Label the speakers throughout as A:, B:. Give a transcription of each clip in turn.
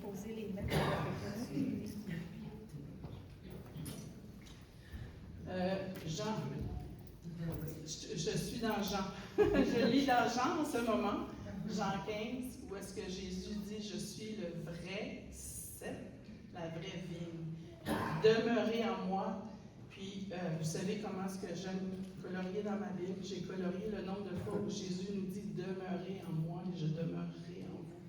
A: poser les lettres avec
B: Jean. Je suis dans Jean. Je lis dans Jean en ce moment, Jean 15, où est-ce que Jésus dit « Je suis le vrai cep, la vraie vigne. Demeurez en moi. » Puis, vous savez comment est-ce que j'aime colorier dans ma Bible. J'ai colorié le nombre de fois où Jésus nous dit « Demeurez en moi et je demeurerai en vous. »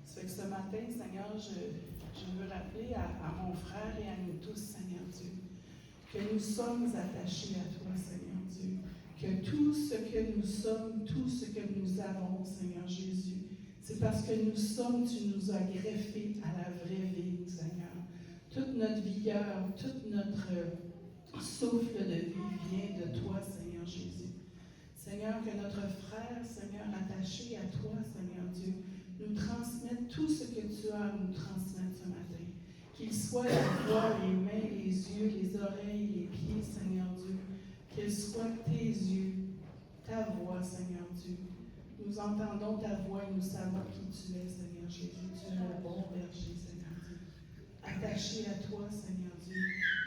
B: Ça fait que ce matin, Seigneur, je veux rappeler à mon frère et à nous tous, Seigneur Dieu, que nous sommes attachés à toi, Seigneur Dieu. Que tout ce que nous sommes, tout ce que nous avons, Seigneur Jésus, c'est parce que nous sommes, tu nous as greffés à la vraie vie, Seigneur. Toute notre vigueur, tout notre souffle de vie vient de toi, Seigneur Jésus. Seigneur, que notre frère, Seigneur, attaché à toi, Seigneur Dieu, nous transmette tout ce que tu as à nous transmettre ce matin. Qu'il soit la voix, les mains, les yeux, les oreilles, les pieds, Seigneur Dieu. Qu'il soit tes yeux, ta voix, Seigneur Dieu. Nous entendons ta voix et nous savons qui tu es, Seigneur Jésus. Tu es le bon berger, Seigneur Dieu. Attaché à toi, Seigneur Dieu,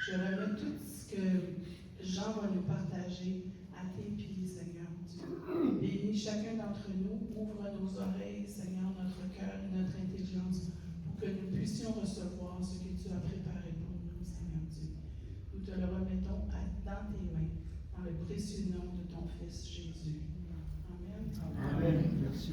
B: je remets tout ce que Jean va nous partager à tes pieds, Seigneur Dieu. Bénis chacun d'entre nous, ouvre nos oreilles, Seigneur, notre cœur et notre intelligence, pour que nous puissions recevoir ce que tu as préparé pour nous, Seigneur Dieu. Nous te le remettons dans tes mains, dans le précieux nom de ton Fils Jésus. Amen.
C: Amen. Merci.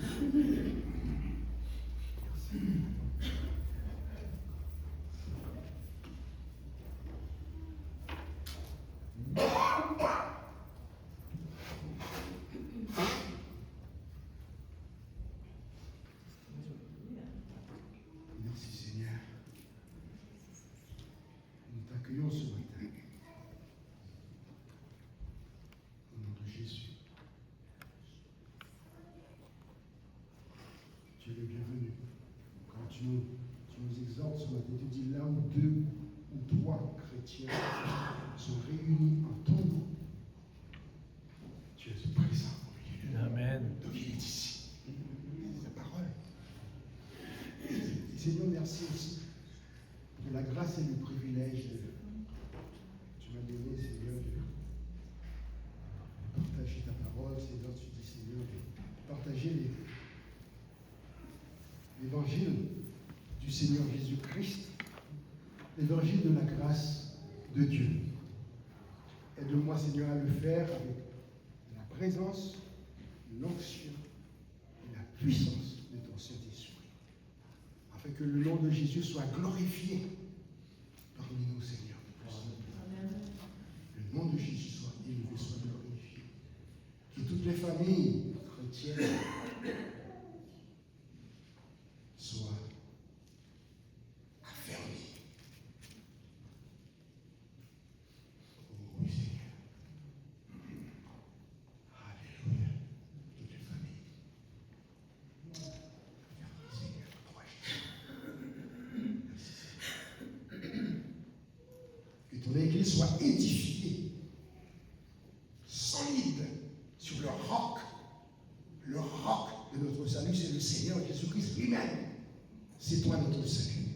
D: Merci Seigneur. Nous t'accueillons ce matin. Au nom de Jésus. Tu es le bienvenu. Quand tu nous exhortes ce matin, tu dis là où deux ou trois chrétiens sont réunis en ton nom, tu es présent au milieu.
C: Amen.
D: Donc il est ici. C'est ta parole. Seigneur, merci aussi pour la grâce et le privilège que tu m'as donné, Seigneur, de partager ta parole. Seigneur, tu dis, Seigneur, de partager l'évangile du Seigneur Jésus-Christ, l'évangile de la grâce de Dieu. Aide-moi, Seigneur, à le faire avec la présence, l'onction et la puissance de ton Saint-Esprit, afin que le nom de Jésus soit glorifié parmi nous, Seigneur. Le nom de Jésus soit élevé, soit glorifié. Que toutes les familles chrétiennes soient affermies. Oh oui, Seigneur. Alléluia. Toutes les familles. Affermies, Seigneur, toi, Jésus. Merci, Seigneur. Que ton Église soit édifiée, solide, sur le roc. Le roc de notre salut, c'est le Seigneur Jésus-Christ lui-même. C'est toi notre salut.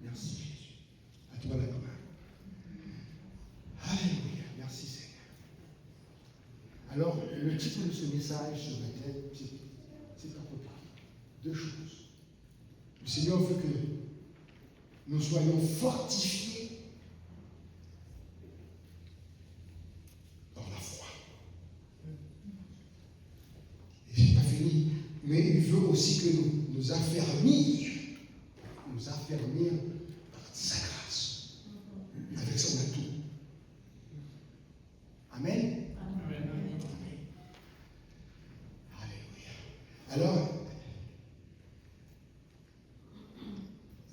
D: Merci Jésus. À toi la gloire. Alléluia. Merci Seigneur. Alors, le titre de ce message ce matin, c'est à propos de deux choses. Le Seigneur veut que nous soyons fortifiés dans la foi. Et c'est pas fini, mais il veut aussi que nous affermir par sa grâce, avec son atout. Amen.
B: Amen.
D: Alléluia. Alors,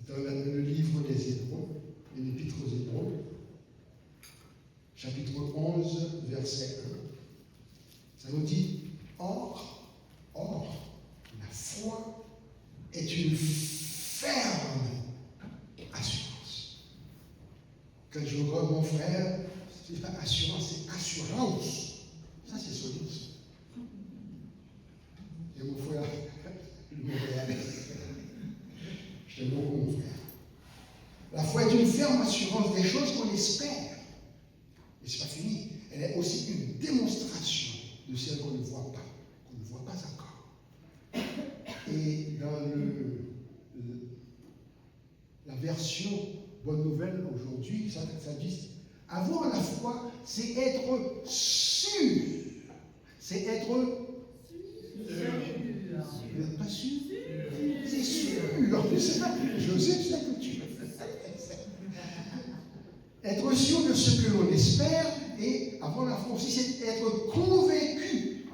D: dans le livre des Hébreux, l'Épître aux Hébreux, chapitre 11, verset 1, ça nous dit, Or, la foi est une ferme assurance. Quand je vois mon frère, c'est pas assurance, c'est assurance. Ça, c'est solide. Et mon frère, le Montréal, je J'aime beaucoup mon frère. La foi est une ferme assurance des choses qu'on espère. Mais ce n'est pas fini. Elle est aussi une démonstration de celles qu'on ne voit pas encore. Et dans la version Bonne Nouvelle aujourd'hui, ça dit, avoir la foi, c'est être sûr. C'est être sûr. Vous n'êtes pas sûr? C'est sûr. Je sais que tu être sûr de ce que l'on espère et avoir la foi aussi, c'est être convaincu.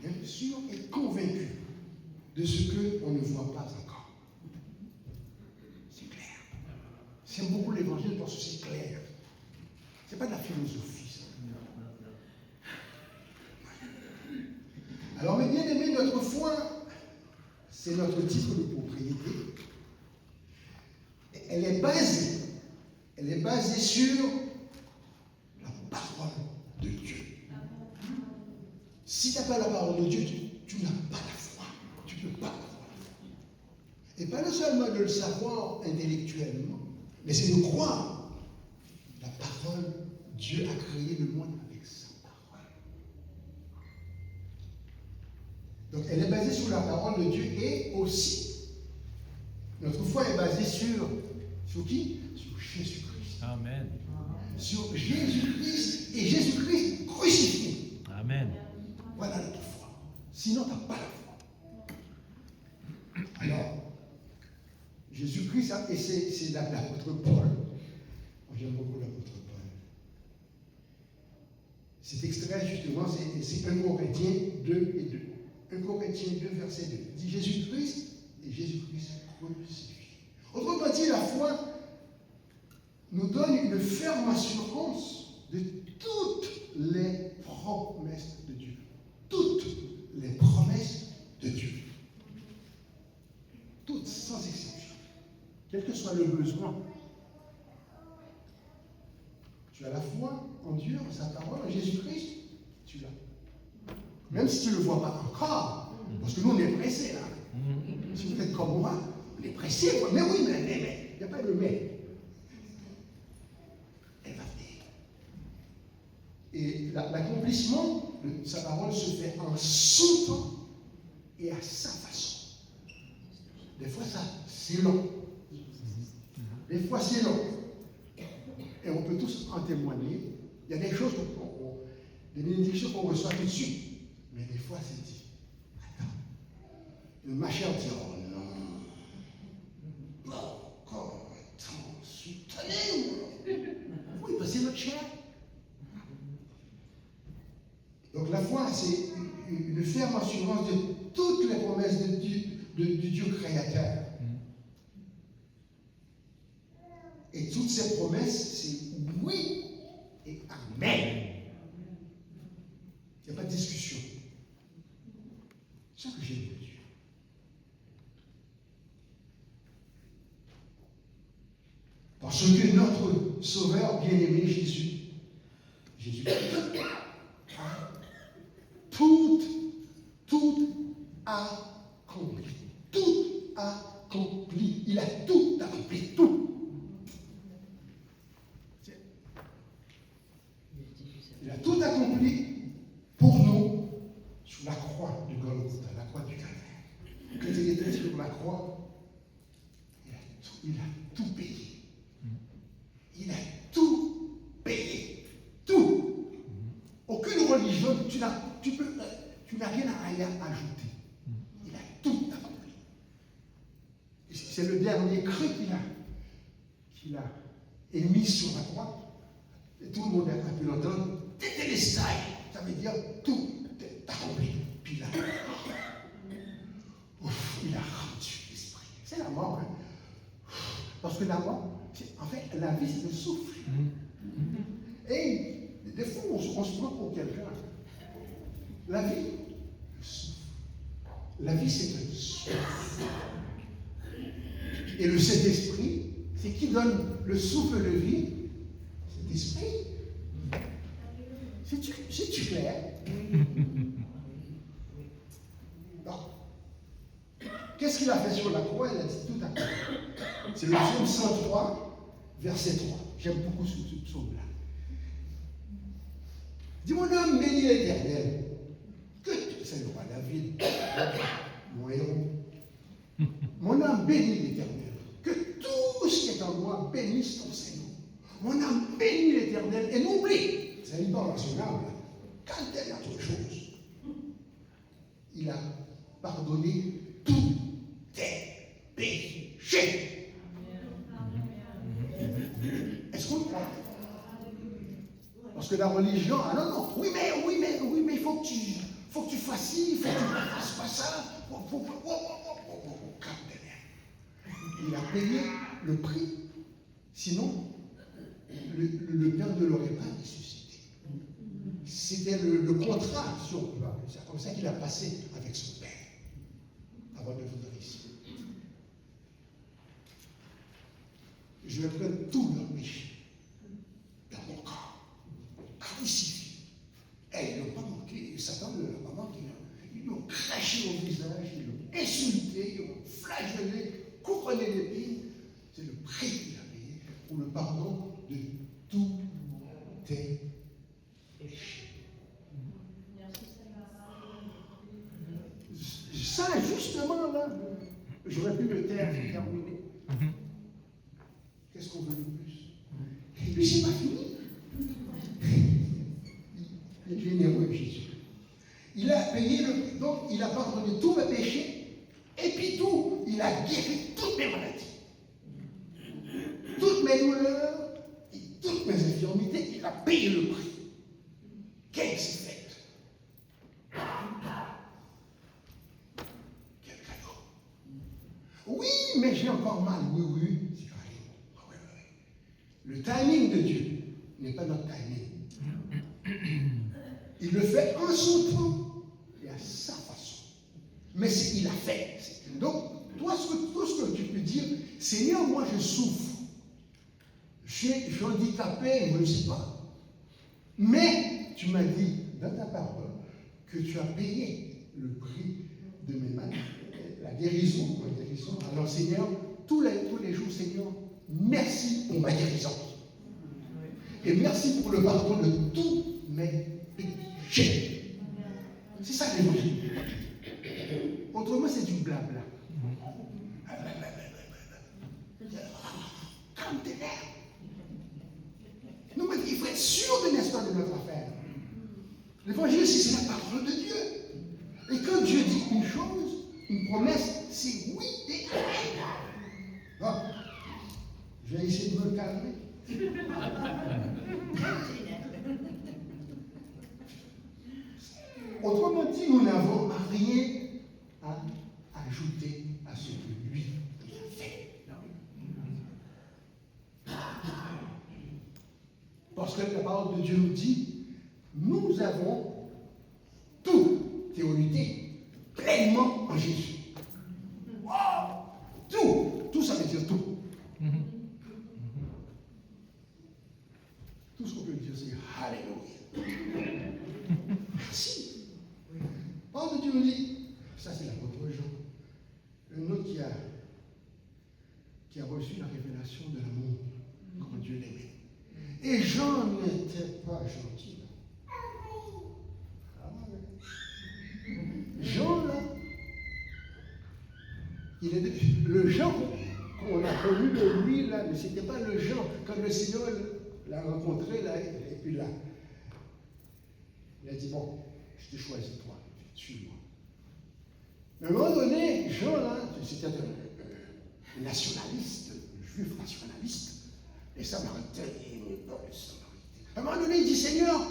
D: Bien sûr et convaincu de ce qu'on ne voit pas encore. C'est clair. J'aime beaucoup l'évangile parce que c'est clair. Ce n'est pas de la philosophie, ça. Alors, mes bien-aimés, notre foi, c'est notre titre de propriété. Elle est basée sur la parole de Dieu. Si tu n'as pas la parole de Dieu, tu n'as pas la foi. Tu ne peux pas avoir la foi. Et pas seulement de le savoir intellectuellement, mais c'est de croire. La parole, Dieu a créé le monde avec sa parole. Donc elle est basée sur la parole de Dieu et aussi, notre foi est basée sur qui? Sur Jésus-Christ.
C: Amen.
D: Sur Jésus-Christ et Jésus-Christ crucifié.
C: Amen.
D: Voilà notre foi. Sinon, tu n'as pas la foi. Alors, Jésus-Christ, et c'est l'apôtre Paul. J'aime beaucoup l'apôtre Paul. Cet extrait, justement, c'est 1 Corinthiens 2 et 2. 1 Corinthiens 2, verset 2. Il dit Jésus-Christ et Jésus-Christ crucifié. Autrement dit, la foi nous donne une ferme assurance de toutes les promesses de Dieu. Toutes les promesses de Dieu. Toutes, sans exception. Quel que soit le besoin. Tu as la foi en Dieu, en sa parole, en Jésus-Christ, tu l'as. Même si tu ne le vois pas encore, parce que nous on est pressés là. Si vous êtes comme moi, on est pressés. Mais oui, mais, il n'y a pas de mais. Elle va venir. Et l'accomplissement de sa parole se fait en son temps et à sa façon. Des fois, ça, c'est long. Des fois, c'est long. Et on peut tous en témoigner. Il y a des choses, des bénédictions qu'on reçoit tout de suite. Mais des fois, c'est dit, attends. Ma chère dit, oh non. Encore, attends, soutenez-moi. Oui, parce que c'est notre chair. Donc la foi, c'est une ferme assurance de toutes les promesses du Dieu créateur. Et toutes ces promesses, c'est oui et amen. Il n'y a pas de discussion. C'est ça que j'aime de Dieu. Parce que notre Sauveur bien-aimé Jésus a tout accompli. Tout accompli. Il a tout accompli. Tout. Il a tout accompli pour nous sur la croix du Golgotha, la croix du Calvaire. Quand il était sur la croix, il a tout payé. Il a tout payé. Tout. Aucune religion, tu n'as rien à y ajouter. Il a tout accompli. C'est le dernier cri qu'il a émis sur la croix. Et tout le monde a pu l'entendre. Tétélestai, ça veut dire tout est accompli. Puis là, il a rendu l'esprit. C'est la mort, hein? Parce que la mort, en fait, la vie, c'est le souffle. Et des fois, on se prend pour quelqu'un. La vie, le souffle. La vie, c'est le souffle. Et le Saint-Esprit, c'est qui donne le souffle de vie. Cet esprit. C'est-tu clair? Non. Qu'est-ce qu'il a fait sur la croix? Il a dit tout à coup. C'est le psaume 103, verset 3. J'aime beaucoup ce psaume-là. Dis mon âme, bénis l'Éternel. C'est le roi David, mon héros. Mon âme bénit l'Éternel. Que tout ce qui est en moi bénisse ton Seigneur. Mon âme bénit l'Éternel et n'oublie, c'est une parole à son âme, quand elle a autre chose, il a pardonné tous tes péchés. Est-ce qu'on le croit? Parce que la religion, ah non, oui, mais il faut que tu fasses ci, il faut que tu ne fasses pas ça. Il a payé le prix, sinon le Père ne l'aurait pas ressuscité. C'était le contrat, si on peut appeler ça, comme ça qu'il a passé avec son Père, avant de venir ici. Je vais prendre tous leurs péchés dans mon corps, crucifié. Et ils n'ont pas manqué, Satan ne l'a pas manqué. Ils l'ont craché au visage, ils l'ont insulté, ils l'ont flagellé, couronné d'épines. C'est le prix qu'il a payé pour le pardon de tous tes péchés. Ça, justement, là, j'aurais pu le taire et terminer. Qu'est-ce qu'on veut de plus? Et puis, c'est pas fini. Il est généreux, Jésus. Il a payé donc il a pardonné tous mes péchés, et puis tout, il a guéri toutes mes maladies. Toutes mes douleurs et toutes mes infirmités, il a payé le prix. Quel fait? Quel cadeau? Oui, mais j'ai encore mal. Oui, c'est vrai. Oui. Le timing de Dieu n'est pas notre timing. Il le fait en son temps et à sa façon. Mais il a fait. Donc, toi, tout ce que tu peux dire, Seigneur, moi je souffre. Je suis handicapé, je ne sais pas. Mais tu m'as dit dans ta parole que tu as payé le prix de mes maladies, la guérison, ma guérison. Alors Seigneur, tous les jours, Seigneur, merci pour ma guérison. Et merci pour le pardon de tous mes péchés. C'est ça l'évangile. Autrement, c'est du blabla. Comme tes nerfs. Nous, mais il faut être sûr de l'histoire de notre affaire. L'évangile, c'est la parole de Dieu. Et quand Dieu dit une chose, une promesse, c'est oui et amen. Bon, je vais essayer de me calmer. Autrement dit, nous n'avons rien à ajouter à ce que lui a fait. Parce que la parole de Dieu nous dit, nous avons tout théorité pleinement en Jésus. Wow! Tout ça veut dire tout. Tout ce qu'on peut dire, c'est Alléluia. Merci. La parole de Dieu nous dit, ça c'est l'apôtre Jean, un autre qui a reçu la révélation de l'amour, comme Dieu l'aimait. Et Jean n'était pas gentil. Jean, là, le Jean qu'on a connu de lui, là, mais ce n'était pas le Jean. Quand le Seigneur l'a rencontré, là, et puis là, il a dit, bon, je t'ai choisi, toi, suis-moi. Mais à un moment donné, Jean, là, c'était un nationaliste, un juif nationaliste. Les Samaritains, à un moment donné, il dit, Seigneur,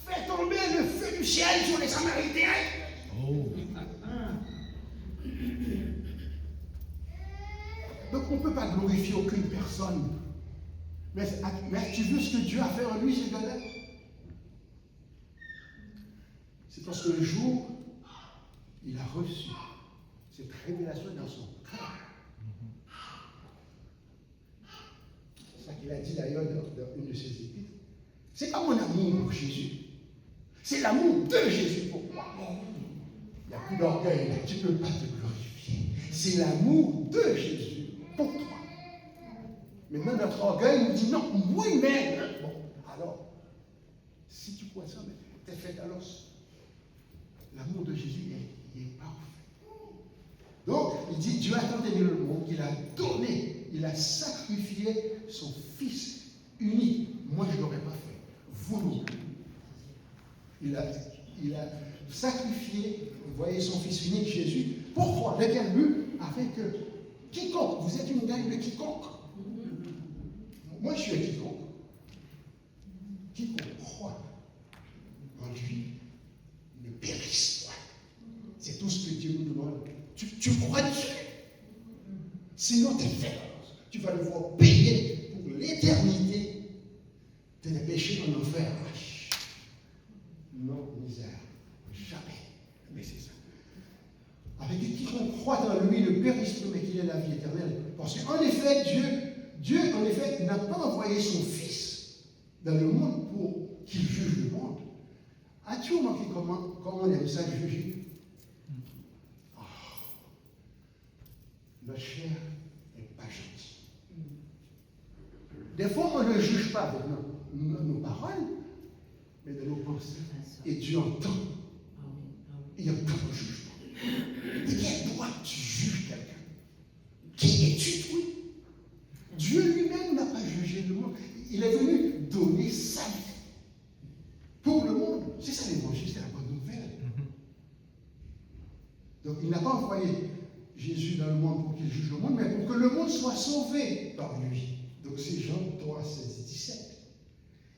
D: fais tomber le feu du ciel sur les Samaritains. Oh. Donc on ne peut pas glorifier aucune personne. Mais tu veux ce que Dieu a fait en lui, ces gars-là? C'est parce que le jour, il a reçu cette révélation dans son cœur. C'est ça qu'il a dit d'ailleurs dans une de ses épîtres. C'est pas mon amour pour Jésus. C'est l'amour de Jésus pour moi. n'y a plus d'orgueil, là, tu ne peux pas te glorifier. C'est l'amour de Jésus pour toi. Maintenant, notre orgueil nous dit non, moi-même. Bon, alors, si tu crois ça, t'es fait à l'os. L'amour de Jésus est parfait. Donc, il dit, Dieu a tant aimé le monde qu'il a donné, il a sacrifié son Fils unique. Moi, je ne l'aurais pas fait. Vous non plus. Il a sacrifié, vous voyez, son Fils unique, Jésus. Pourquoi? De quel but? Afin que quiconque, vous êtes une gang de quiconque. Moi, je suis un quiconque. Quiconque croit en lui ne périsse pas. C'est tout ce que Dieu nous demande. Tu crois dessus. Sinon, tu es fait. Tu vas devoir payer pour l'éternité de tes péchés en enfer. Non, misère. Jamais. Mais c'est ça. Avec quiconque croit dans lui ne périsse pas, mais qu'il ait la vie éternelle. Parce qu'en effet, Dieu, en effet, n'a pas envoyé son Fils dans le monde pour qu'il juge le monde. As-tu remarqué comment on aime ça juger? Oh. Notre chair n'est pas gentille. Des fois, on ne juge pas avec nos paroles, mais de nos pensées. Et Dieu entend. Il entend le jugement. De quel droit tu juges quelqu'un? Qui es-tu, toi? Dieu lui-même n'a pas jugé le monde. Il est venu donner sa vie pour le monde. C'est ça l'évangile, c'est la bonne nouvelle. Donc il n'a pas envoyé Jésus dans le monde pour qu'il juge le monde, mais pour que le monde soit sauvé par lui. Donc c'est Jean 3, 16, 17.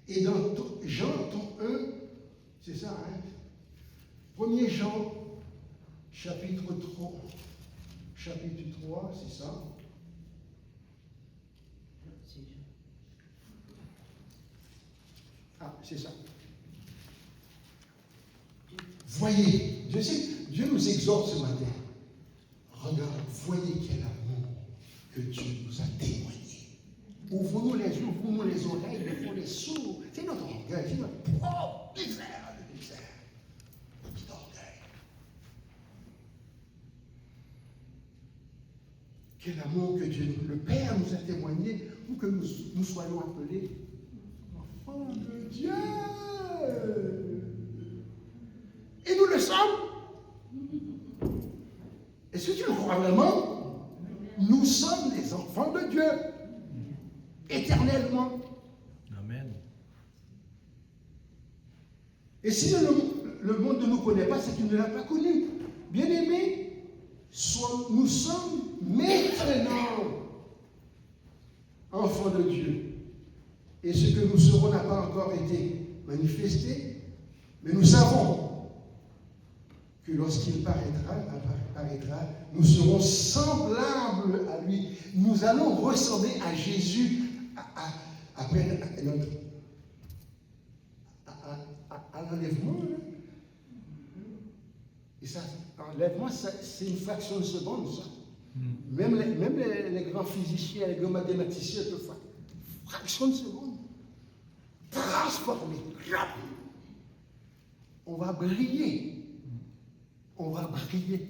D: Et dans Jean 1, c'est ça, hein? 1er Jean, chapitre 3, c'est ça. Ah, c'est ça. Voyez, Dieu nous exhorte ce matin. Regarde, voyez quel amour que Dieu nous a témoigné. Ouvrons-nous les yeux, ouvrons-nous les oreilles, ouvrons les sourds. C'est notre orgueil, c'est notre propre misère, petit orgueil. Quel amour que Dieu, le Père nous a témoigné pour que nous soyons appelés enfants de Dieu. Et nous le sommes. Est-ce que tu le crois vraiment? Nous sommes des enfants de Dieu. Éternellement.
C: Amen.
D: Et si le monde ne nous connaît pas, c'est qu'il ne l'a pas connu. Bien-aimés, nous sommes maintenant enfants de Dieu. Et ce que nous serons n'a pas encore été manifesté, mais nous savons que lorsqu'il paraîtra, nous serons semblables à lui. Nous allons ressembler à Jésus après l'enlèvement. Et ça, l'enlèvement, c'est une fraction de seconde, ça. Même les grands physiciens, les grands mathématiciens te font fraction de seconde. Transformé. On va briller. On va briller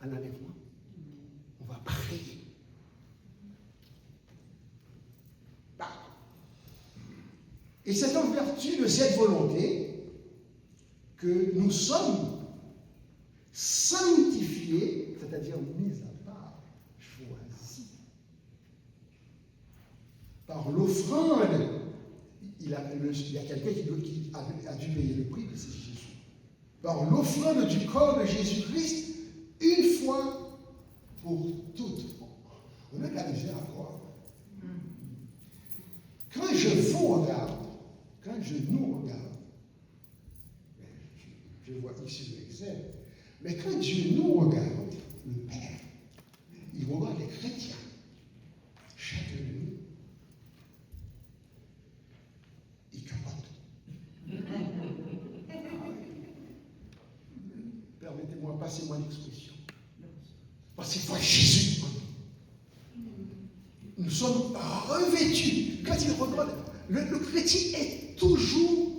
D: à l'enlèvement. On va briller. Et c'est en vertu de cette volonté que nous sommes sanctifiés, c'est-à-dire mis à part, choisis. Par l'offrande, il y a quelqu'un qui a dû payer le prix, c'est Jésus. Par l'offrande du corps de Jésus-Christ, une fois pour toutes. On a de la misère à croire. Quand je vous regarde, quand je nous regarde, je vois ici l'exemple, mais quand Dieu nous regarde, le Père, il regarde les chrétiens, chacun de nous, il capote. Permettez-moi, passez-moi l'expression. Parce qu'il voit Jésus en nous. Nous sommes revêtus. Quand il regarde, le chrétien est toujours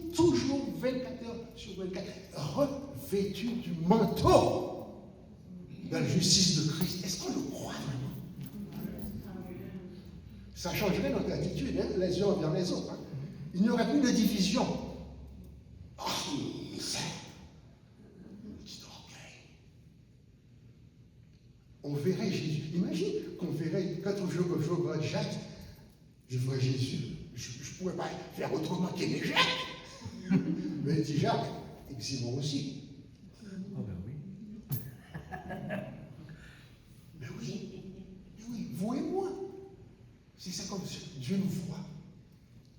D: 24 heures sur 24, revêtu du manteau de la justice de Christ. Est-ce qu'on le croit vraiment? Ça changerait notre attitude, hein, les uns envers les autres. Hein. Il n'y aurait plus de division. Oh, misère. On verrait Jésus. Imagine qu'on verrait, quand je regarde Jacques, je vois Jésus. Je ne pourrais pas faire autrement qu'aimer Jacques. Mais il dit Jacques, et c'est moi aussi.
C: Oh ben oui.
D: Mais oui, vous et moi. C'est ça comme ça. Dieu nous voit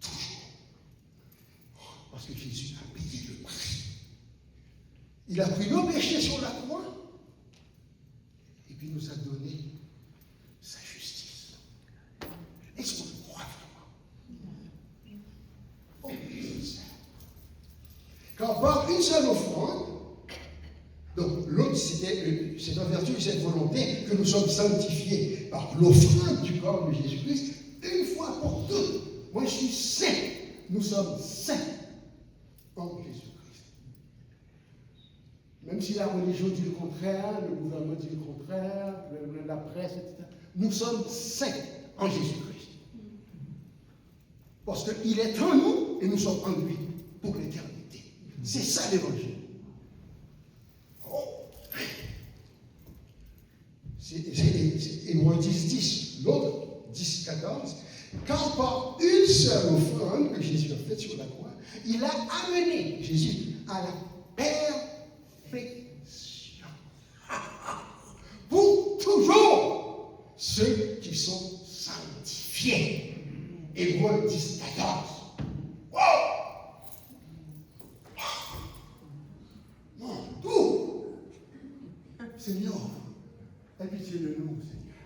D: toujours. Parce que Jésus a payé le prix. Il a pris nos péchés sur la croix. Et puis nous a donné sa justice. Est-ce qu'on le croit vraiment? Oh, c'est ça. Car par une seule offrande, donc l'autre, c'est en vertu de cette volonté que nous sommes sanctifiés par l'offrande du corps de Jésus-Christ, une fois pour toutes. Moi, je suis saint. Nous sommes saints en Jésus-Christ. Même si la religion dit le contraire, le gouvernement dit le contraire, la presse, etc. Nous sommes saints en Jésus-Christ. Parce qu'il est en nous et nous sommes en lui pour l'éternité. C'est ça l'évangile. Oh. C'est Hébreux 10, l'autre 10, 14. Car par une seule offrande que Jésus a faite sur la croix, il a amené Jésus à la perfection. Pour toujours, ceux qui sont sanctifiés. Hébreux 10, 14. Wow! Mon tout! Seigneur, aie pitié de nous, Seigneur.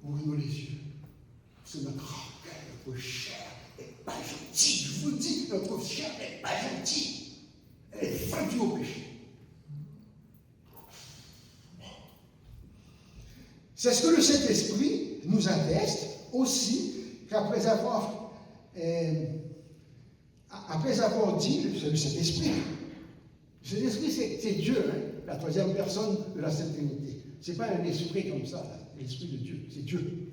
D: Ouvrez-nous les yeux. C'est notre rancœur, notre chair n'est pas gentille. Je vous le dis, notre chair n'est pas gentille. Elle est vendue au péché. C'est ce que le Saint-Esprit nous atteste aussi qu'après avoir dit, c'est le Saint-Esprit. Le Saint-Esprit, c'est Dieu, hein, la troisième personne de la Sainte Trinité. Ce n'est pas un esprit comme ça, l'Esprit de Dieu, c'est Dieu.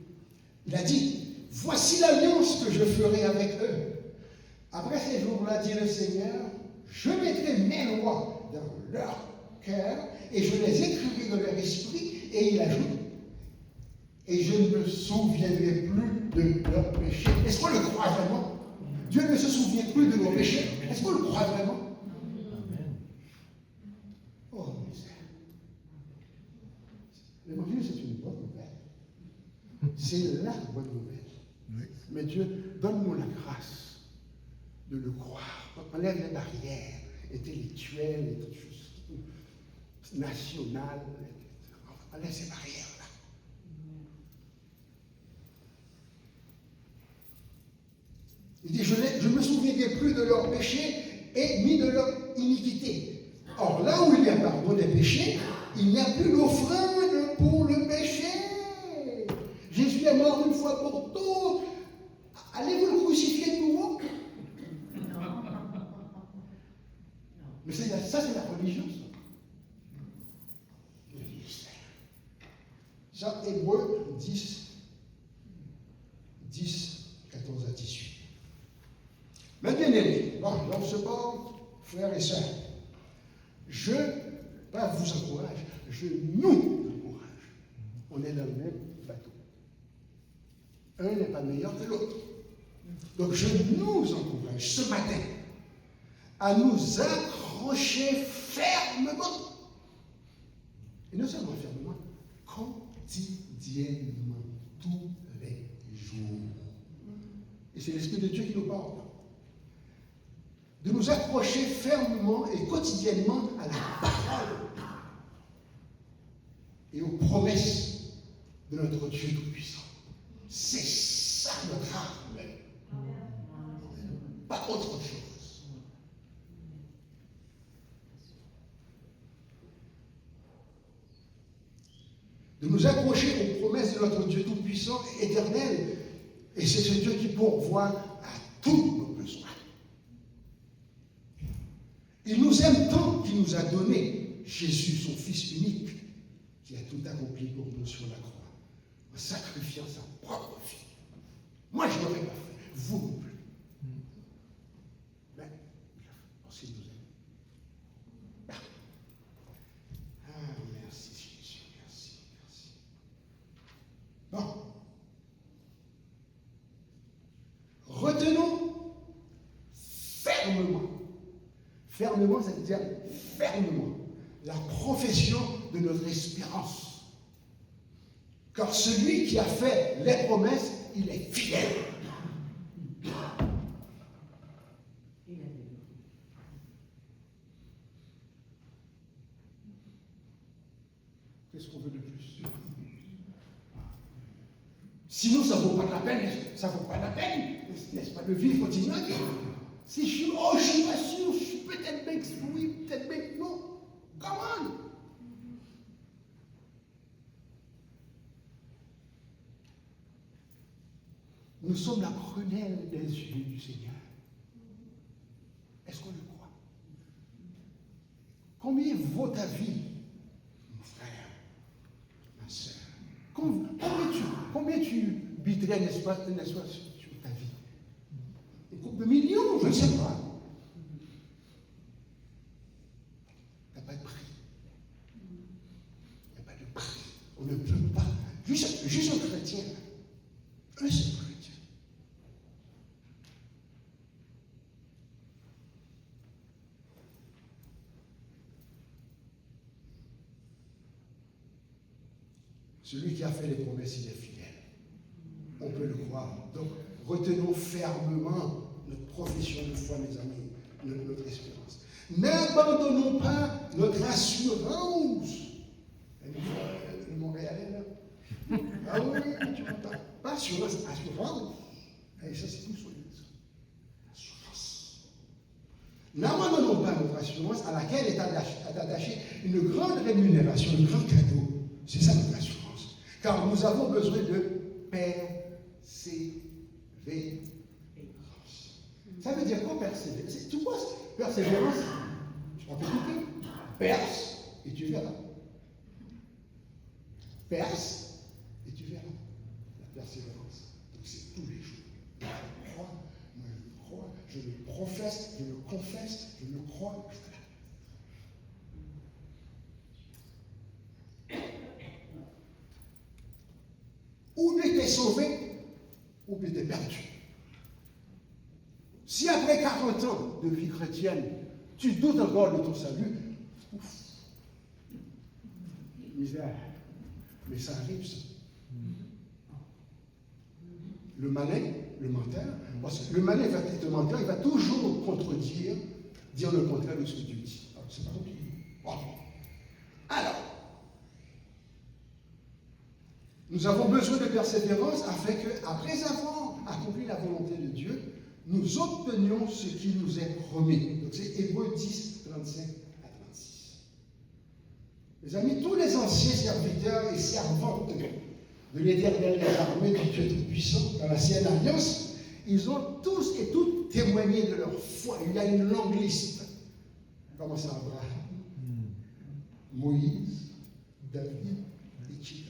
D: Il a dit, voici l'alliance que je ferai avec eux. Après ces jours-là, dit le Seigneur, je mettrai mes lois dans leur cœur et je les écrirai dans leur esprit. Et il ajoute, et je ne me souviendrai plus de leurs péchés. Est-ce qu'on le croit vraiment? Dieu ne se souvient plus de nos péchés. Est-ce qu'on le croit vraiment?
C: Amen.
D: Oh, misère. L'évangile, c'est une bonne nouvelle. C'est la bonne nouvelle.
C: Oui.
D: Mais Dieu, donne-nous la grâce de le croire. Enlève les barrières intellectuelles et toutes choses nationales. Enlève ces barrières-là. Il dit, je ne me souviendrai plus de leurs péchés et ni de leur iniquité. Or, là où il y a pardon des péchés, il n'y a plus d'offrande pour le péché. Jésus est mort une fois pour toutes. Allez-vous le crucifier de nouveau? Mais ça, c'est la religion, ça. Ça, Hébreux 10, 14 à 18. Mais bien aimé, dans ce bord, frères et sœurs, je, pas vous encourage, je nous encourage. On est dans le même bateau. Un n'est pas meilleur que l'autre. Donc je nous encourage ce matin à nous accrocher fermement. Et non seulement fermement, quotidiennement, tous les jours. Et c'est l'Esprit de Dieu qui nous parle. De nous accrocher fermement et quotidiennement à la parole et aux promesses de notre Dieu Tout-Puissant. C'est ça notre arme. Pas autre chose. De nous accrocher aux promesses de notre Dieu Tout-Puissant et éternel. Et c'est ce Dieu qui pourvoit à tous nos besoins. nous a donné Jésus, son Fils unique, qui a tout accompli pour nous sur la croix, en sacrifiant sa propre vie. Moi, je ne l'aurais pas fait, vous non plus. Mais, parce qu'il nous aime. Ah, merci Jésus, merci, merci. Bon. Retenons fermement. Fermement, ça veut dire fermement la profession de notre espérance. Car celui qui a fait les promesses, il est fidèle. Qu'est-ce qu'on veut de plus? Sinon, ça ne vaut pas la peine, ça ne vaut pas la peine, n'est-ce pas, de vivre, continuer à vivre. Si je suis, oh, je suis pas sûr, je suis peut-être bien, oui, peut-être bien, non. Come on. Nous sommes la prunelle des yeux du Seigneur. Est-ce qu'on le croit? Combien vaut ta vie, mon frère, ma soeur? Combien tu biterais, n'est-ce pas, sur ta vie? Une couple de millions, je ne sais pas. Il n'y a pas de prix. Il n'y a pas de prix. On ne peut pas. Juste un chrétien. Un seul chrétien. Celui qui a fait les promesses, il est fidèle. On peut le croire. Donc, retenons fermement notre profession de foi, mes amis, notre espérance. N'abandonnons pas notre assurance. Le Montréalais, là. Ah oui, tu m'entends. Pas assurance, assurance. Et ça, c'est tout solide. Assurance. N'abandonnons pas notre assurance à laquelle est attachée une grande rémunération, un grand cadeau. C'est ça notre assurance. Car nous avons besoin de persévérance. Ça veut dire quoi, persévérance? Tu vois, persévérance, je peux t'écouter. Perce, et tu verras. Perce, et tu verras. La persévérance. Donc c'est tous les jours. Je crois, moi je crois, je le professe, je le confesse, je le crois. Ou bien t'es sauvé, ou bien t'es perdu. Si après 40 ans de vie chrétienne, tu doutes encore de ton salut, ouf, misère. Mais ça arrive, ça. Le malin, le menteur, parce que le malin va être menteur, il va toujours contredire, dire le contraire de ce que Dieu dit. Alors, c'est pas compliqué. Bon. Alors, nous avons besoin de persévérance afin que, après avoir accompli la volonté de Dieu, nous obtenions ce qui nous est promis. Donc c'est Hébreux 10, 35 à 36. Mes amis, tous les anciens serviteurs et servantes de l'Éternel des armées du Dieu Tout-Puissant dans l'ancienne alliance, ils ont tous et toutes témoigné de leur foi. Il y a une longue liste. Comment ça, Abraham, Moïse, David, etc.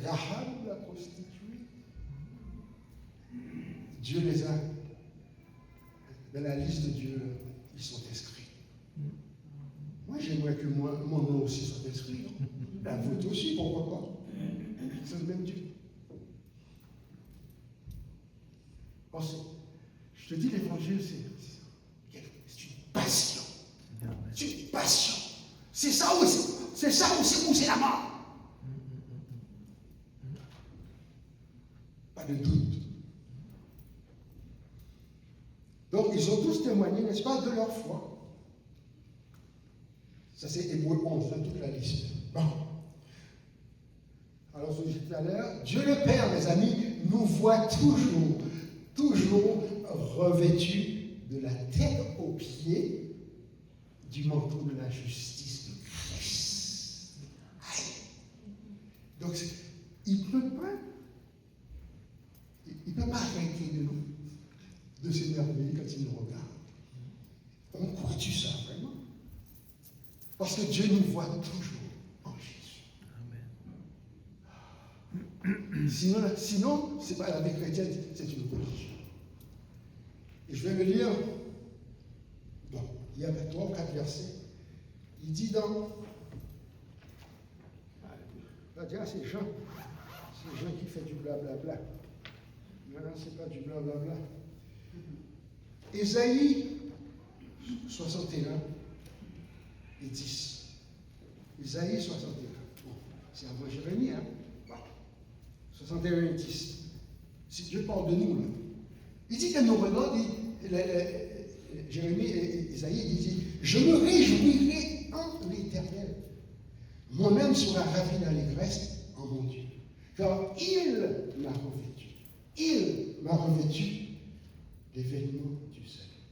D: Rahab, la prostituée. Dieu les a, dans la liste de Dieu, ils sont inscrits. Moi, j'aimerais que mon nom aussi soit inscrit. La vôtre aussi, pourquoi pas? C'est le même Dieu. Pensez, je te dis, l'évangile, c'est une passion. C'est une passion. C'est ça aussi. C'est ça aussi où c'est la mort. Pas de doute. Donc, ils ont tous témoigné, n'est-ce pas, de leur foi. Ça, c'est Hébreux 11, dans toute la liste. Bon. Alors, je vous disais tout à l'heure, Dieu le Père, mes amis, nous voit toujours revêtus de la tête aux pieds du manteau de la justice de Christ. Donc, il ne peut pas arrêter de nous, de s'émerveiller quand il nous regarde. On croit-tu ça, vraiment? Parce que Dieu nous voit toujours en Jésus. Sinon ce n'est pas la vie chrétienne, c'est une religion. Et je vais me lire, bon, il y a 3 ou 4 versets. Il dit dans. On va dire, c'est Jean qui fait du blablabla. Non, c'est pas du blablabla. Ésaïe 61 et 10. Ésaïe 61. Bon, c'est avant Jérémie, hein? Bon. 61 et 10. Si Dieu parle de nous, là. Il dit qu'elle nous regarde, Jérémie et Ésaïe, il dit, je me réjouirai en l'Éternel. Mon âme sera ravie d'allégresse en mon Dieu. Car il m'a revêtu. Il m'a revêtu des vêtements du salut.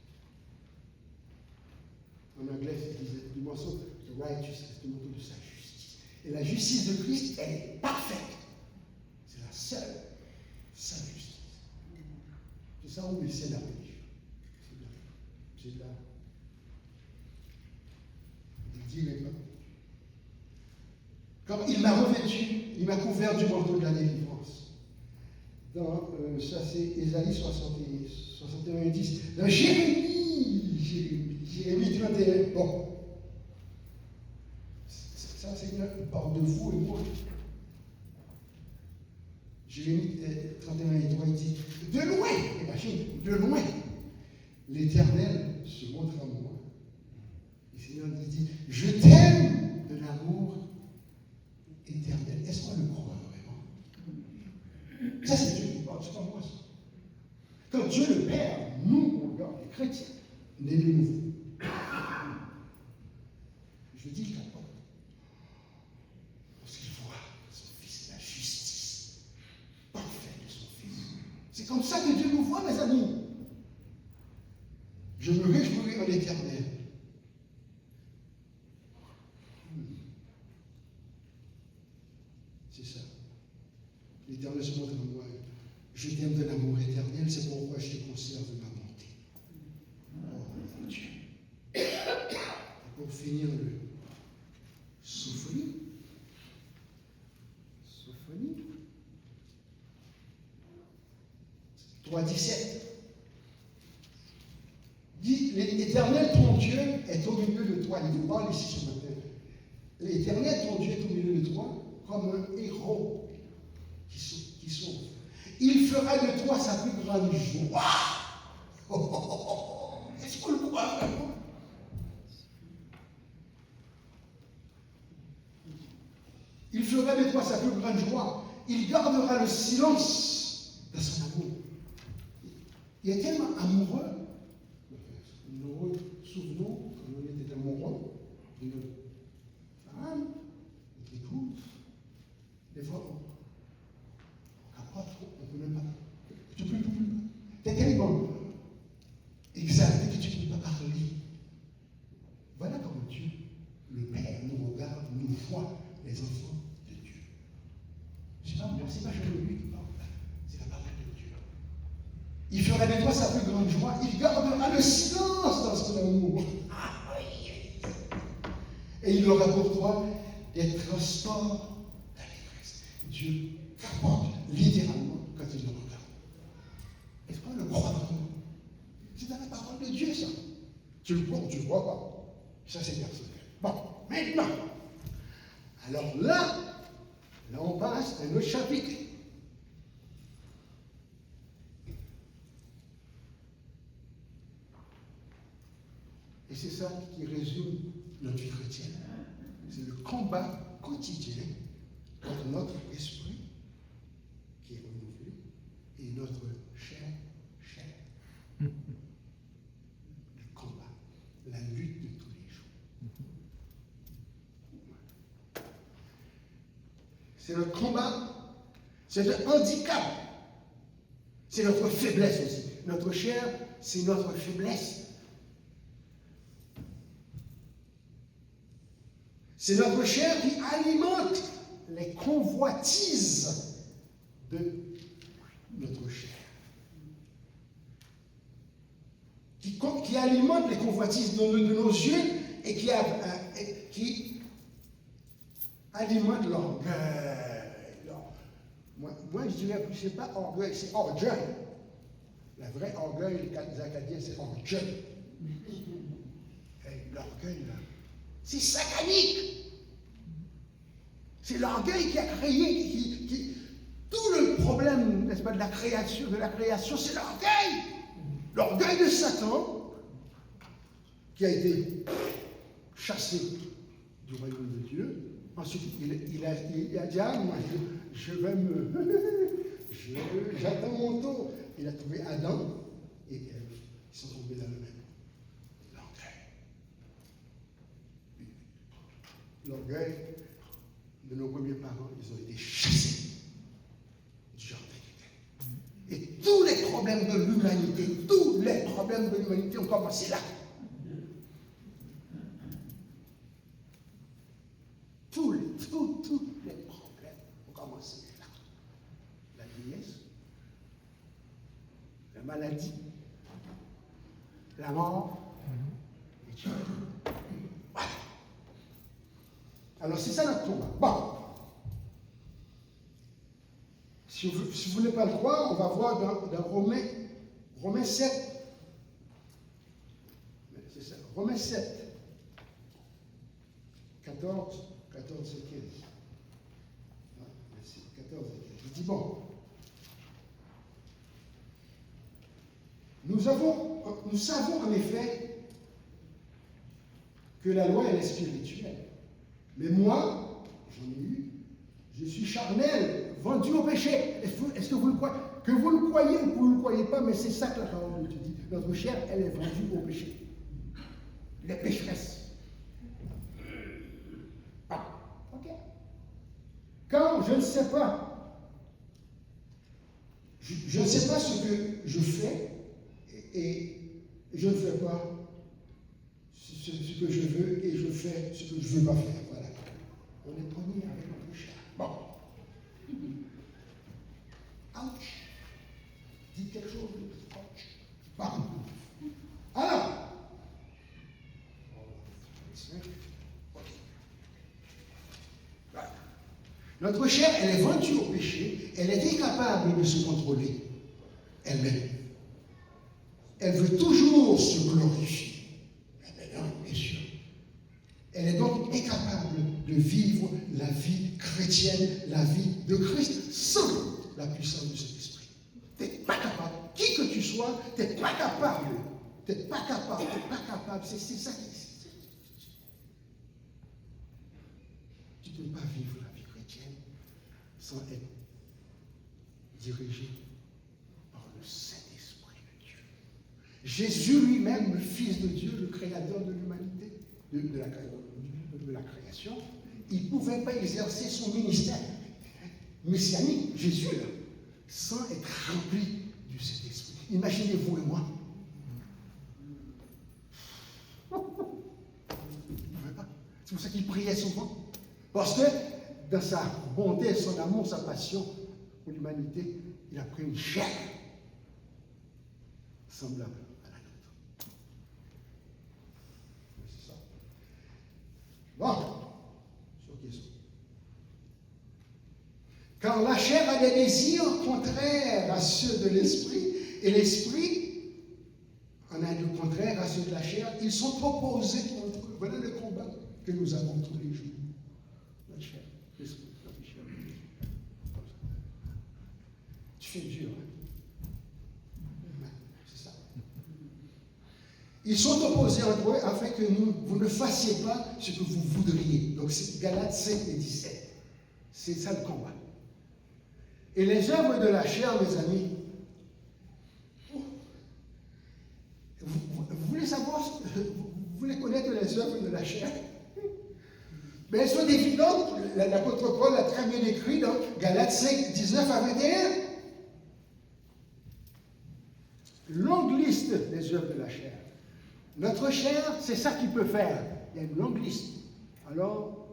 D: En anglais, c'est du morceau de righteousness, du morceau de sa justice. Et la justice de Christ, elle est parfaite. C'est la seule, sa justice. C'est ça où il sait la religion. C'est là. Il dit les peuples. Comme il m'a revêtu, il m'a couvert du manteau de la délivrance. Dans, ça c'est Ésaïe 61, 10. Dans Jérémie 31. Bon. Ça, Seigneur, il parle de vous et moi. Jérémie 31 et 3, il dit, de loin, imagine, de loin, l'Éternel se montre à moi. Et le Seigneur lui dit, je t'aime de l'amour éternel. Est-ce qu'on le croit vraiment? Ça, c'est Dieu qui parle, c'est pas moi ça. Quand Dieu le Père nous regarde, les chrétiens, nés de nouveau, je dis qu'il capote. Parce qu'il voit son Fils, la justice parfaite de son Fils. C'est comme ça que Dieu nous voit, mes amis. Je me réjouirai en l'Éternel. C'est ça. L'Éternel se montre à moi. Je t'aime de l'amour éternel, c'est pourquoi je te conserve ma bonté. Oh mon Dieu. Et pour finir le Sophonie. 3,17. Dit, l'Éternel, ton Dieu, est au milieu de toi. Il nous parle ici ce matin. L'Éternel, ton Dieu, est au milieu de toi comme un héros qui sauve. Il fera de toi sa plus grande joie. Est-ce qu'on le croit vraiment? Il fera de toi sa plus grande joie. Il gardera le silence de son amour. Il est tellement amoureux. Nous nous souvenons quand on était amoureux de notre femme, notre épouse. Des fois, on capote, on ne peut même pas. Tu ne peux plus. Tu es tellement exalté que tu ne peux pas parler. Voilà comment Dieu, le Père, nous regarde, nous voit, les enfants de Dieu. C'est pas moi, c'est pas Jérémie qui parle. C'est la parole de Dieu. Il fera de toi sa plus grande joie. Il gardera le silence dans son amour. Et il aura pour toi des transports d'allégresse. Dieu capote littéralement quand il le regarde. Est-ce qu'on le croit vraiment? C'est dans la parole de Dieu, ça. Tu le crois ou tu ne le crois pas? Ça, c'est personnel. Bon, maintenant. Alors là, on passe à un autre chapitre. Et c'est ça qui résume notre vie chrétienne. C'est le combat quotidien entre notre esprit qui est renouvelé et notre chair. Le combat, la lutte de tous les jours. C'est notre combat, c'est un handicap, c'est notre faiblesse aussi. Notre chair, c'est notre faiblesse. C'est notre chair qui alimente les convoitises de notre chair. Qui alimente les convoitises de nos yeux et qui alimente l'orgueil. Moi, je dirais, c'est pas orgueil, c'est orgueil. Le vrai orgueil, les Acadiens, c'est orgueil. Et l'orgueil, là, c'est satanique. C'est l'orgueil qui a créé, tout le problème, n'est-ce pas, de la création, c'est l'orgueil. L'orgueil de Satan, qui a été chassé du royaume de Dieu. Ensuite, il a dit, ah, moi, je vais j'attends mon tour. Il a trouvé Adam et Ève. Ils sont tombés dans le même. L'orgueil de nos premiers parents, ils ont été chassés du jardin d'Éden. Et tous les problèmes de l'humanité, ont commencé là. Tous les problèmes ont commencé là. La vieillesse, la maladie, la mort, et Dieu. Voilà. Alors c'est ça notre combat. Bon. Si vous ne voulez pas le croire, on va voir dans Romains 7. C'est ça, Romains 7. 14 et 15. Non, merci, 14 et 15. Je dis bon. Nous savons en effet que la loi elle est spirituelle. Mais moi, j'en ai eu, je suis charnel, vendu au péché. Est-ce que vous le croyez? Que vous le croyez ou que vous ne le croyez pas, mais c'est ça que la parole de Dieu dit. Notre chair, elle est vendue au péché. Les pécheresses. Ah, ok. Quand je ne sais pas, je ne sais pas ce que je fais et je ne fais pas ce que je veux et je fais ce que je ne veux pas faire. Voilà. On est pogné avec notre chair. Bon. Ouch. Dites quelque chose. Ouch. Bon. Alors. Voilà. Notre chair, elle est vendue au péché. Elle est incapable de se contrôler elle-même. Elle veut toujours se glorifier. Bien sûr. Elle est donc incapable de vivre la vie chrétienne, la vie de Christ, sans la puissance de cet esprit. Tu n'es pas capable. Qui que tu sois, tu n'es pas capable. Tu n'es pas capable. Tu n'es pas capable. C'est ça qui est. Tu ne peux pas vivre la vie chrétienne sans être dirigé par le Saint-Esprit de Dieu. Jésus lui-même, le Fils de Dieu, le Créateur de l'humanité, de la création, il ne pouvait pas exercer son ministère messianique, Jésus, là, sans être rempli du Saint-Esprit. Imaginez-vous et moi. Il ne pouvait pas. C'est pour ça qu'il priait souvent. Parce que dans sa bonté, son amour, sa passion pour l'humanité, il a pris une chair semblable à la nôtre. C'est ça. Bon, sur question. Car la chair a des désirs contraires à ceux de l'esprit, et l'esprit en a de contraires à ceux de la chair. Ils sont opposés entre eux. Voilà le combat que nous avons tous les jours. La chair, l'esprit, la chair. Tu fais dur, hein? C'est ça. Ils sont opposés entre eux afin que vous ne fassiez pas ce que vous voudriez. Donc c'est Galates 5 et 17. C'est ça le combat. Et les œuvres de la chair, mes amis, vous voulez savoir, vous voulez connaître les œuvres de la chair? Mais elles sont évidentes. L'apôtre Paul a très bien écrit dans Galates 5, 19 à 21. Longue liste des œuvres de la chair. Notre chair, c'est ça qu'il peut faire. Il y a une longue liste. Alors,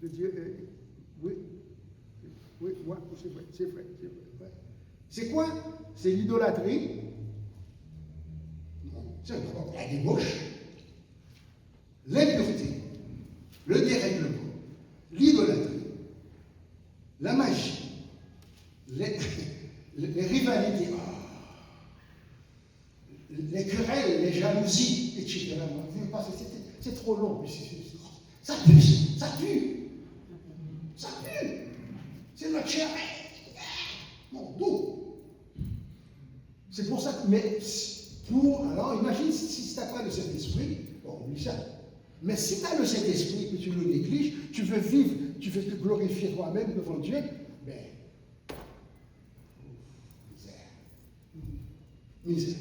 D: Dieu, oui, moi, c'est vrai, c'est vrai. Ouais. C'est quoi? C'est l'idolâtrie. Non, c'est la débauche, l'impureté, le dérèglement, l'idolâtrie, la magie, les rivalités, les querelles, les jalousies, etc. C'est trop long. Ça pue, ça pue. Ça pue. C'est notre chair. Mon dos. C'est pour ça que, mais alors imagine si tu n'as pas le Saint-Esprit, bon, oublie ça. Mais si tu as le Saint-Esprit et que tu le négliges, tu veux vivre, tu veux te glorifier toi-même devant Dieu, ben, misère.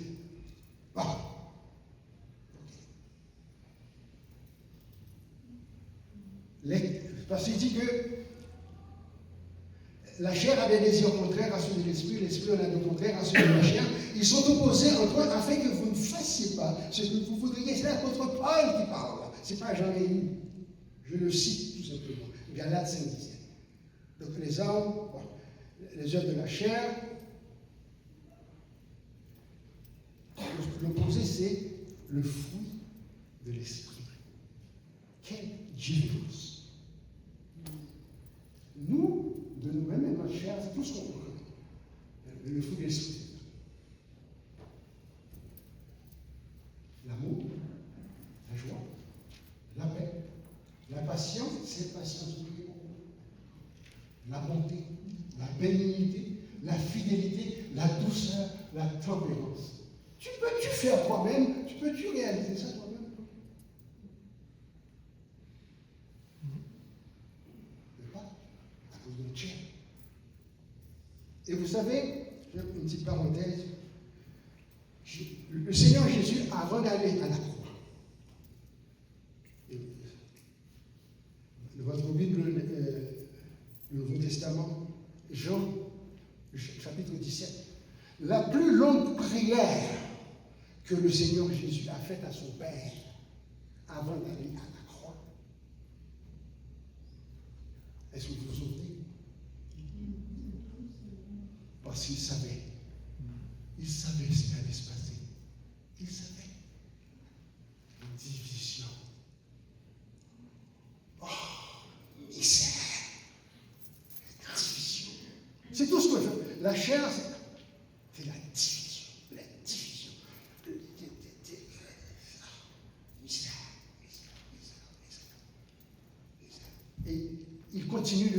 D: Bon. Parce qu'il dit que la chair a des désirs contraires à ceux de l'esprit, l'esprit en a des contraires à ceux de la chair. Ils sont opposés entre eux afin que vous ne fassiez pas ce que vous voudriez. C'est l'apôtre Paul qui parle. Ce n'est pas Jean-Rémy. Je le cite tout simplement. Galates 5, 17. Donc les hommes, bon, les œuvres de la chair, l'opposé c'est le fruit de l'esprit. Quelle différence! Nous, de nous-mêmes et notre chair, c'est tout ce qu'on connaît. Le fruit de l'esprit. L'amour, la joie, la paix, la patience, c'est la patience du Christ. La bonté, la bénignité, la fidélité, la douceur, la tempérance. Tu peux-tu faire toi-même? Tu peux-tu réaliser ça toi-même? À cause de notre chair. Et vous savez, je fais une petite parenthèse, le Seigneur Jésus, avant d'aller à la croix, dans votre Bible, le Nouveau Testament, Jean, chapitre 17, la plus longue prière que le Seigneur Jésus a faite à son Père avant d'aller à la croix. Est-ce que vous vous souvenez? Parce qu'il savait. Il savait ce qui allait se passer. Il savait. Une division. Oh, misère. Division. C'est tout ce que je... La chair, c'est la division. La division. Misère. Et il continue,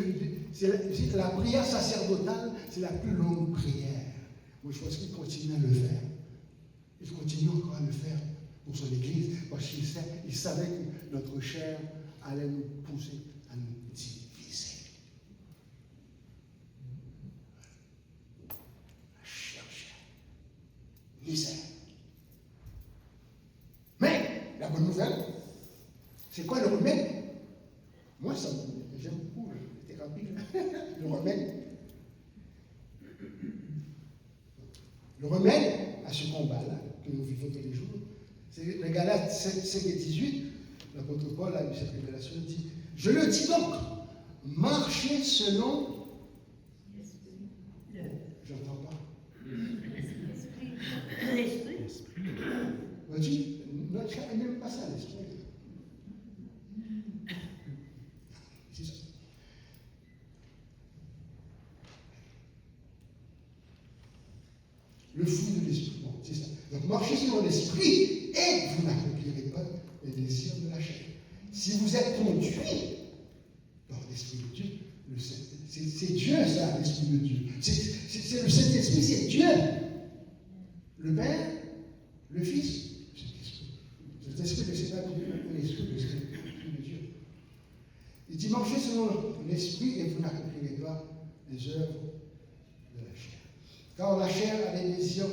D: la prière sacerdotale, c'est la plus longue prière. Moi, je pense qu'il continue à le faire. Il continue encore à le faire pour son Église, parce qu'il savait que notre chair allait nous pousser à nous diviser. La chair. Misère. Mais, la bonne nouvelle, c'est quoi le remède? Moi, ça j'aime beaucoup, j'étais rapide. Le remède. Le remède à ce combat-là que nous vivons tous les jours, c'est les Galates 5 et 18, l'apôtre Paul a eu cette révélation, il dit, je le dis donc, marchez selon... J'entends pas.
A: L'esprit.
D: Vois-tu, notre chair n'est même pas ça, l'esprit. C'est ça. Le fruit de l'esprit. Bon, c'est ça. Donc marchez selon l'esprit et vous n'accomplirez pas les désirs de la chair. Si vous êtes conduit par l'esprit de Dieu, c'est Dieu ça, l'esprit de Dieu. C'est le Saint-Esprit, c'est Dieu. Le Père, le Fils, c'est l'esprit. C'est pas l'esprit de Dieu. Il dit marchez selon l'esprit et vous n'accomplirez pas les œuvres de la chair. Car la chair a des désirs.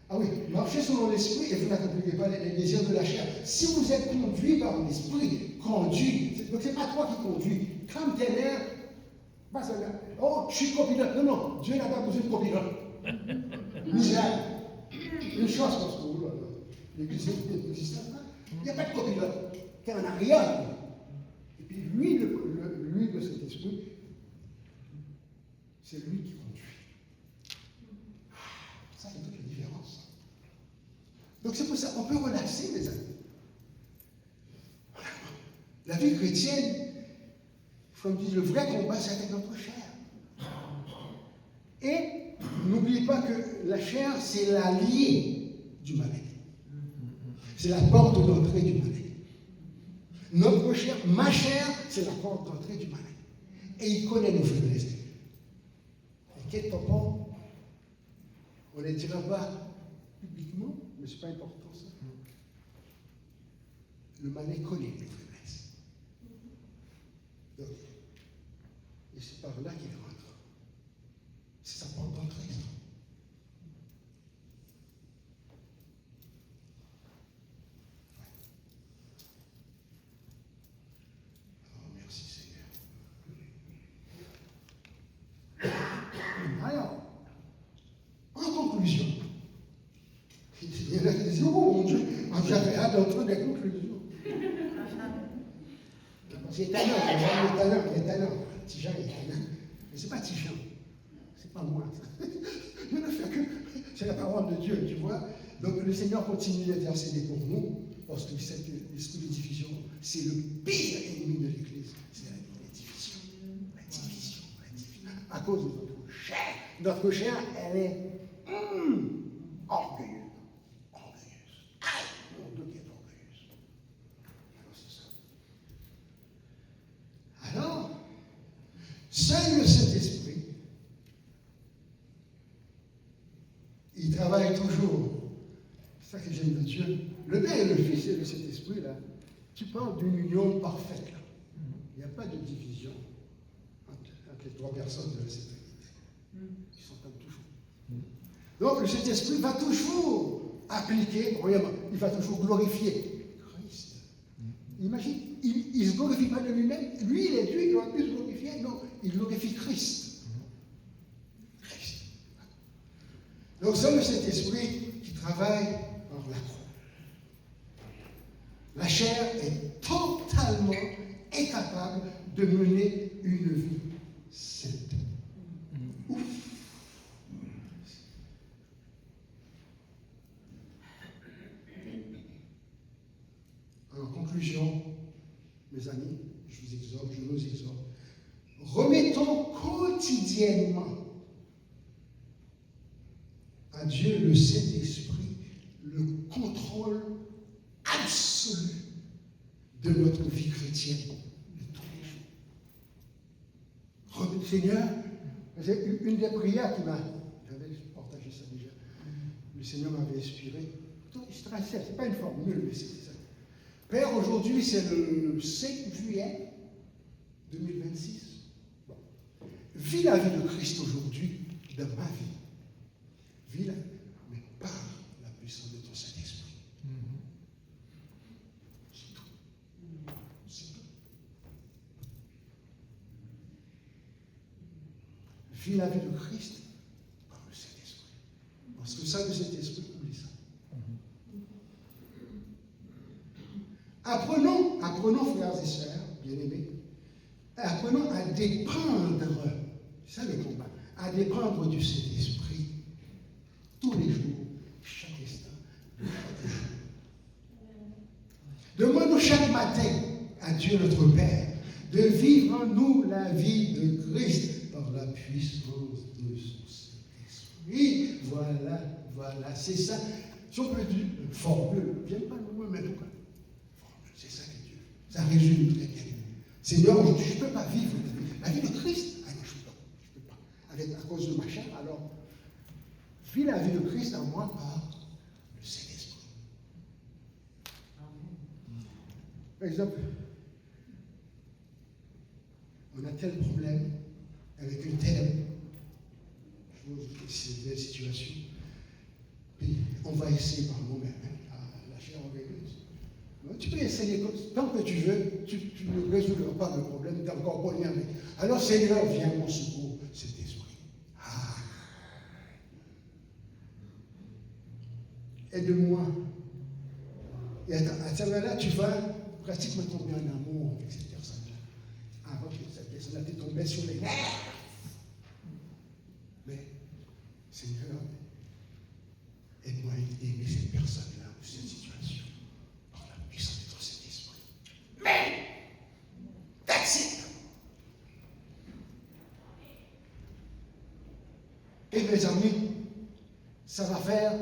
D: Ah oui, marchez selon l'esprit et vous n'accomplirez pas les désirs de la chair. Si vous êtes conduit par l'esprit, conduit, donc c'est pas toi qui conduis. Comme tes nerfs, oh, je suis copilote. Non, Dieu n'a pas besoin de copilote. Misère. Une chose parce que l'église n'existe pas. Il n'y a pas de copilote. Tu es en arrière. Et puis lui, de cet esprit, c'est lui qui conduit. Ça fait toute la différence. Donc c'est pour ça qu'on peut relaxer, les amis. La vie chrétienne, comme dit, le vrai combat, c'est avec notre chair. Et n'oubliez pas que la chair, c'est l'allié du malin. C'est la porte d'entrée du malin. Notre chair, ma chair, c'est la porte d'entrée du malin. Et il connaît nos faiblesses. Inquiète-toi pas, on ne les dira pas publiquement, mais ce n'est pas important ça. Le malin connaît nos faiblesses. Donc, et c'est par là qu'il rentre. C'est sa porte d'entrée, ça. Oh, merci Seigneur. Alors, en conclusion, il y en a qui disent, oh mon Dieu, j'avais hâte d'entendre des conclusions. C'est talent. Tijan est talent. Mais ce n'est pas Tijan. C'est pas moi. Je ne fais que. C'est la parole de Dieu, tu vois. Donc le Seigneur continue d'intercéder pour nous, parce que l'esprit de division, c'est le pire ennemi de l'Église. C'est la division. La division. À cause de notre chair. Notre chair, elle est orgueilleuse. Mon Dieu, qui est orgueilleuse. Alors c'est ça. Alors, seul le Saint-Esprit, il travaille toujours. C'est ça que j'aime de Dieu. Le Père et le Fils et le Saint-Esprit, là, tu parles d'une union parfaite. Là. Il n'y a pas de division entre les trois personnes de cette Trinité. Ils s'entendent toujours. Donc le Saint-Esprit va toujours appliquer, premièrement, il va toujours glorifier Christ. Imagine, il ne se glorifie pas de lui-même. Lui, il est Dieu, il doit plus se glorifier. Non, il glorifie Christ. Christ. Donc c'est le Saint-Esprit qui travaille par la croix. La chair est totalement incapable de mener une vie sainte. Ouf. En conclusion, mes amis, je nous exhorte, remettons quotidiennement à Dieu le Saint-Esprit le contrôle absolu de notre vie chrétienne de tous les jours. Seigneur, c'est une des prières qui m'a, j'avais partagé ça déjà, le Seigneur m'avait inspiré. C'est très simple, ce n'est pas une formule, mais c'est ça. Père, aujourd'hui, c'est le 5 juillet 2026. Bon. Vis la vie de Christ aujourd'hui dans ma vie. Vis-la, mais par la puissance de ton Saint-Esprit. C'est tout. C'est tout. Vis la vie de Christ par le Saint-Esprit. Parce que ça, le Saint-Esprit, oublie ça. Apprenons, frères et sœurs, bien-aimés, apprenons à dépendre, c'est ça le combat, à dépendre du Saint-Esprit tous les jours, chaque instant, de chaque jour. Demandons chaque matin à Dieu notre Père de vivre en nous la vie de Christ par la puissance de son Saint-Esprit. Voilà, c'est ça. Si on peut dire formule, viens pas de moi, mais pourquoi? C'est ça que Dieu. Ça résume très bien. Seigneur, aujourd'hui, je ne peux pas vivre la vie de Christ. Ah non, je ne peux pas. À cause de ma chair, alors, vis la vie de Christ en moi par le Saint-Esprit. Par exemple, on a tel problème avec une telle situation. Puis on va essayer par nous-mêmes, la chair orgueilleuse. Tu peux essayer, tant que tu veux, tu ne résoudras pas le problème, tu es encore pogné avec. Alors Seigneur, viens mon secours, cet esprit. Aide-moi. Et à ce moment-là, tu vas pratiquement tomber en amour avec cette personne-là. Avant que cette personne-là te tombée sur les nerfs. Mais, Seigneur, aide-moi à aimer cette personne-là ou cette situation par la puissance de ton Saint-Esprit. Mais, Et mes amis, ça va faire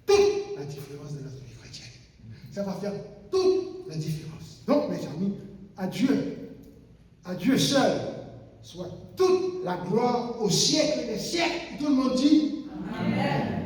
D: toute la différence de notre vie chrétienne. Ça va faire toute la différence. Donc, mes amis, à Dieu seul, soit toute la gloire au siècle des siècles. Tout le monde dit Amen.